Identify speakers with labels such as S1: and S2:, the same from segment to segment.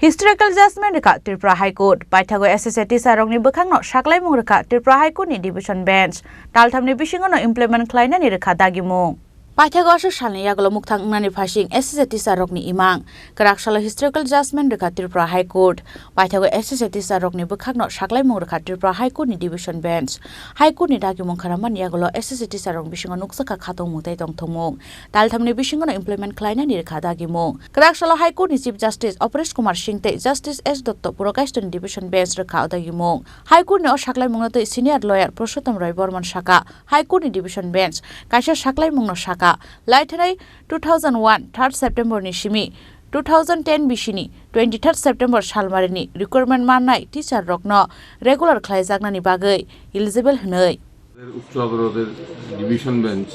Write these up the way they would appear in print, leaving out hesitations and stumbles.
S1: Historical judgment reka Tripura High Court paithago SST sarongni bwkhangno saklaimung reka Tripura High Court ni division bench talthamni bisingono implement khlainani reka dagimung paithago asok salni yagolo mukthang nani phasing SST sarokni imang kraksala historical judgment reka Tripura High Court paithago SST sarokni bwkhangno saklaimung reka Tripura High Court ni division bench High Court ni dagimung kharaman yagolo SST sarong bisingo nuksaka khatong mutai tongthomung talthamni bisingono implement khlainani reka dagimung kraksala High Court ni Chief Justice Operesh Kumar Singh tei Justice S Dotto Purakaistoni division bench reka dagimung High Court ni o saklaimung tei senior lawyer Purushottam Roy Borman Saka High Court ni division bench kaisa saklaimung no saka Laitharai 2001 3rd September ni simi 2010 bisini 23rd September salmarini requirement mannai teacher rokno regular khlaijaknani bagai eligible hwnoi
S2: উচ্চ আদালতের division bench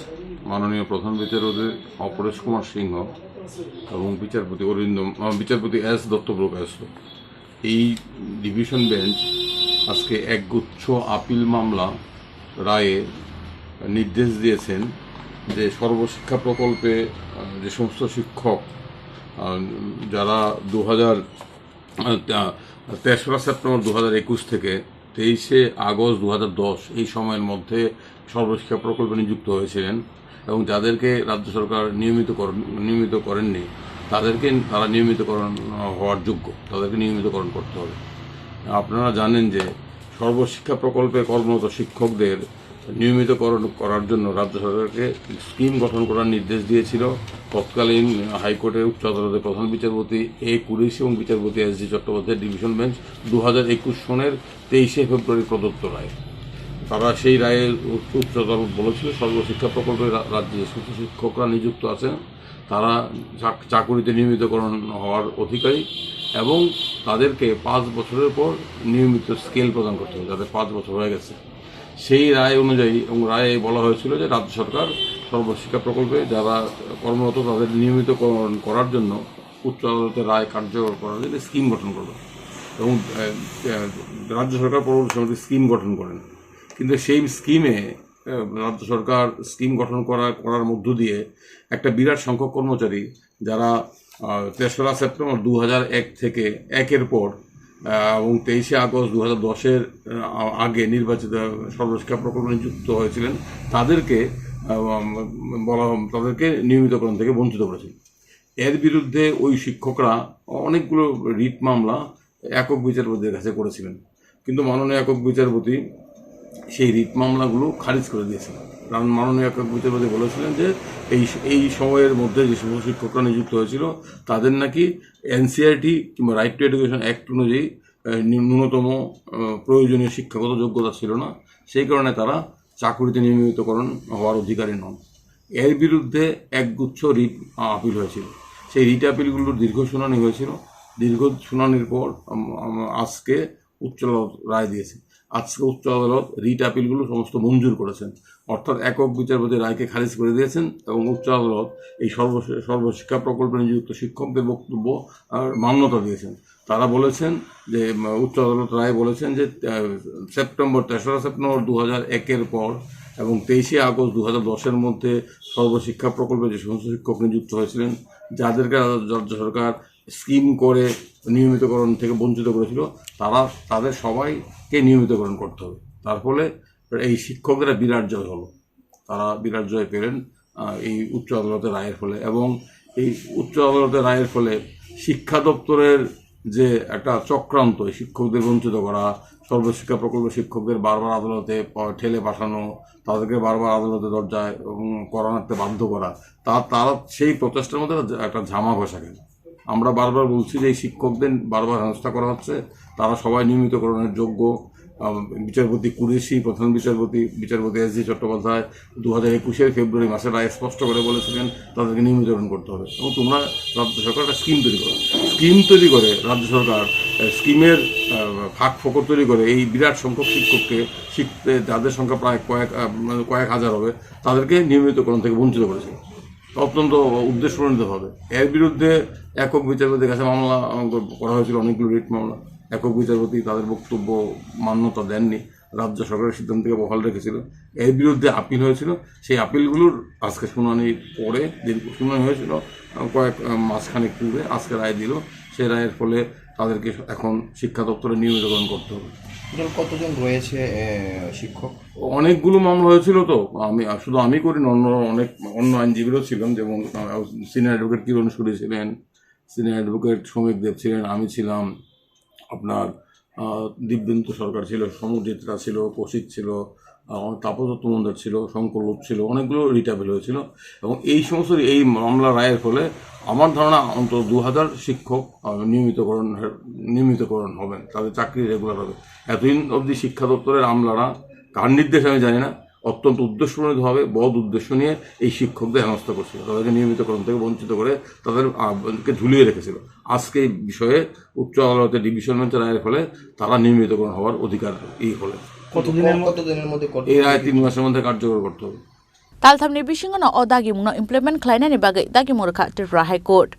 S2: মাননীয় প্রধান বিচারপতি অপরেশ কুমার সিংহ এবং বিচারপতি S Dutta প্রকাশিত এই division bench আজকে একগুচ্ছ আপিল মামলা রায়ে নির্দেশ দিয়েছেন যে সর্বশিক্ষা প্রকল্পে যে সমস্ত শিক্ষক যারা 23 সেপ্টেম্বর 2021 থেকে 23 আগস্ট 2010 এই সময়ের মধ্যে সর্বশিক্ষা প্রকল্পে নিযুক্ত হয়েছিলেন এবং যাদেরকে রাজ্য সরকার নিয়মিত করেননি তারা নিয়মিতকরণ হওয়ার যোগ্য, তাদেরকে নিয়মিতকরণ করতে হবে। আপনারা জানেন যে সর্বশিক্ষা প্রকল্পে কর্মরত শিক্ষকদের নিয়মিতকরণ করার জন্য রাজ্য সরকারকে স্কিম গঠন করার নির্দেশ দিয়েছিল তৎকালীন হাইকোর্টের উচ্চ আদালতের প্রধান বিচারপতি এ কুরেশি এবং বিচারপতি এস জি চট্টোপাধ্যায়ের ডিভিশন বেঞ্চ 2021 সনের 23 ফেব্রুয়ারি প্রদত্ত রায়। তারা সেই রায়ে উচ্চ আদালত বলেছিল সর্বশিক্ষা প্রকল্পে রাজ্যে যে সমস্ত শিক্ষকরা নিযুক্ত আছেন তারা চাকুরিতে নিয়মিতকরণ হওয়ার অধিকারী এবং তাদেরকে 5 বছরের পর নিয়মিত স্কেল প্রদান করতে হবে, যাদের 5 বছর হয়ে গেছে। সেই রায় অনুযায়ী এবং রায়ে বলা হয়েছিল যে রাজ্য সরকার সর্বশিক্ষা প্রকল্পে যারা কর্মরত তাদের নিয়মিতকরণ করার জন্য উচ্চ আদালতের রায় কার্যকর করার জন্য স্কিম গঠন করবে এবং রাজ্য সরকার পরবর্তী সময় স্কিম গঠন করেন। কিন্তু সেই স্কিমে রাজ্য সরকার স্কিম গঠন করার মধ্য দিয়ে একটা বিরাট সংখ্যক কর্মচারী যারা 3রা সেপ্টেম্বর 2001 থেকে 1-এর পর এবং 23 আগস্ট 2010-এর আগে নির্বাচিত সর্বশিক্ষা প্রকল্পে নিযুক্ত হয়েছিলেন তাদেরকে নিয়মিতকরণ থেকে বঞ্চিত করেছিল। এর বিরুদ্ধে ওই শিক্ষকরা অনেকগুলো রিট মামলা একক বিচারপতির কাছে করেছিলেন, কিন্তু মাননীয় একক বিচারপতি সেই রিট মামলাগুলো খারিজ করে দিয়েছিলেন। কারণ মাননীয় একক বিচারপতি বলেছিলেন যে এই সময়ের মধ্যে যে সমস্ত শিক্ষকরা নিযুক্ত হয়েছিল তাদের নাকি এনসিআরটি কিংবা রাইট টু এডুকেশন অ্যাক্ট অনুযায়ী ন্যূনতম প্রয়োজনীয় শিক্ষাগত যোগ্যতা ছিল না, সেই কারণে তারা চাকুরিতে নিয়মিতকরণ হওয়ার অধিকারী নন। এর বিরুদ্ধে একগুচ্ছ রিট আপিল হয়েছিল। সেই রিট আপিলগুলোর দীর্ঘ শুনানি হয়েছিল। দীর্ঘ শুনানির পর আজকে উচ্চ আদালত রায় দিয়েছে। আজকে উচ্চ আদালত রিট আপিলগুলো সমস্ত মঞ্জুর করেছেন, অর্থাৎ একক বিচারপতি রায়কে খারিজ করে দিয়েছেন এবং উচ্চ আদালত এই সর্বশিক্ষা প্রকল্পে নিযুক্ত শিক্ষকদের বক্তব্য মান্যতা দিয়েছেন। তারা বলেছেন যে উচ্চ আদালত রায় বলেছেন যে 3রা সেপ্টেম্বর 2001-এর পর এবং 23 আগস্ট 2010-এর মধ্যে সর্বশিক্ষা প্রকল্পে যে সমস্ত শিক্ষক নিযুক্ত হয়েছিলেন যাদেরকে রাজ্য সরকার স্কিম করে নিয়মিতকরণ থেকে বঞ্চিত করেছিল তাদের সবাইকে নিয়মিতকরণ করতে হবে। তার ফলে এই শিক্ষকরা বিরাট জয় হলো, তারা বিরাট জয় পেলেন এই উচ্চ আদালতের রায়ের ফলে। এবং এই উচ্চ আদালতের রায়ের ফলে শিক্ষা দপ্তরের যে একটা চক্রান্ত শিক্ষকদের বঞ্চিত করা, সর্বশিক্ষা প্রকল্প শিক্ষকদের বারবার আদালতে ঠেলে পাঠানো, তাদেরকে বারবার আদালতে দরজায় করাতে বাধ্য করা, তারা সেই প্রচেষ্টার মধ্যে একটা ঝামা ঘষা গেল। আমরা বারবার বলছি যে এই শিক্ষকদের বারবার হেনস্থা করা হচ্ছে, তারা সবাই নিয়মিতকরণের যোগ্য। বিচারপতি কুরেশি, প্রধান বিচারপতি এস জি চট্টোপাধ্যায় 2021 ফেব্রুয়ারি মাসে রায় স্পষ্ট করে বলেছিলেন তাদেরকে নিয়মিতকরণ করতে হবে। এবং তোমরা রাজ্য সরকার একটা স্কিম তৈরি করে রাজ্য সরকার স্কিমের ফাঁক ফোকর তৈরি করে এই বিরাট সংখ্যক শিক্ষককে যাদের সংখ্যা প্রায় কয়েক হাজার হবে তাদেরকে নিয়মিতকরণ থেকে বঞ্চিত করেছে অত্যন্ত উদ্দেশ্যপ্রণীতভাবে। এর বিরুদ্ধে একক বিচারপতির কাছে মামলা করা হয়েছিল, অনেকগুলো রিট মামলা। একক বিচারপতি তাদের বক্তব্য মান্যতা দেননি, রাজ্য সরকারের সিদ্ধান্তকে বহাল রেখেছিল। এর বিরুদ্ধে আপিল হয়েছিল। সেই আপিলগুলোর আজকে শুনানির পরে শুনানি হয়েছিল মাসখানেক পূর্বে, আজকে রায় দিল। সেই রায়ের ফলে তাদেরকে এখন শিক্ষা দপ্তরে নিয়মিতকরণ করতে হবে।
S3: টোটাল কতজন রয়েছে শিক্ষক?
S2: অনেকগুলো মামলা হয়েছিল তো, শুধু আমি করি না, অন্য আইনজীবীরাও ছিলেন, যেমন সিনিয়র অ্যাডভোকেট কিরণ সুরি ছিলেন, সিনিয়র অ্যাডভোকেট সৌমিক দেব ছিলেন, আমি ছিলাম, আপনার দিব্যেন্দু সরকার ছিল, সমুজিৎরা ছিল, কৌশিক ছিল, তাপদত্ত মন্দার ছিল, শঙ্কর লোক ছিল, অনেকগুলো রিটাবেল হয়েছিল। এবং এই সমস্ত এই মামলা রায়ের ফলে আমার ধারণা অন্তত 2000 শিক্ষক নিয়মিতকরণ হবেন, তাদের চাকরি রেগুলার হবে। এতদিন অবধি শিক্ষা দপ্তরের আমলারা, কার নির্দেশে আমি জানি না, অত্যন্ত উদ্দেশ্যপ্রণোদিতভাবে বদ উদ্দেশ্য নিয়ে এই শিক্ষকদের হেনস্থা করছিল, তাদেরকে নিয়মিতকরণ থেকে বঞ্চিত করে তাদেরকে ঝুলিয়ে রেখেছিল। আজকে এই বিষয়ে উচ্চ আদালতের ডিভিশন বেঞ্চের রায়ের ফলে তারা নিয়মিতকরণ হওয়ার অধিকার হলে
S3: কতদিনের মধ্যে
S2: এই রায় 3 মাসের মধ্যে কার্যকর করতে হবে।
S1: Talthamni bisingono o dagimungno implement khlainani bagai dagimur kha Tripura High Court.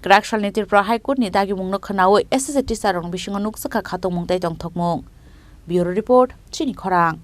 S1: Krak salni Tripura High Court ni dagimungno khanaoi SST sarong bisingo nuksakha khatongmung tai tongthokmung. Bureau report Chini Khorang.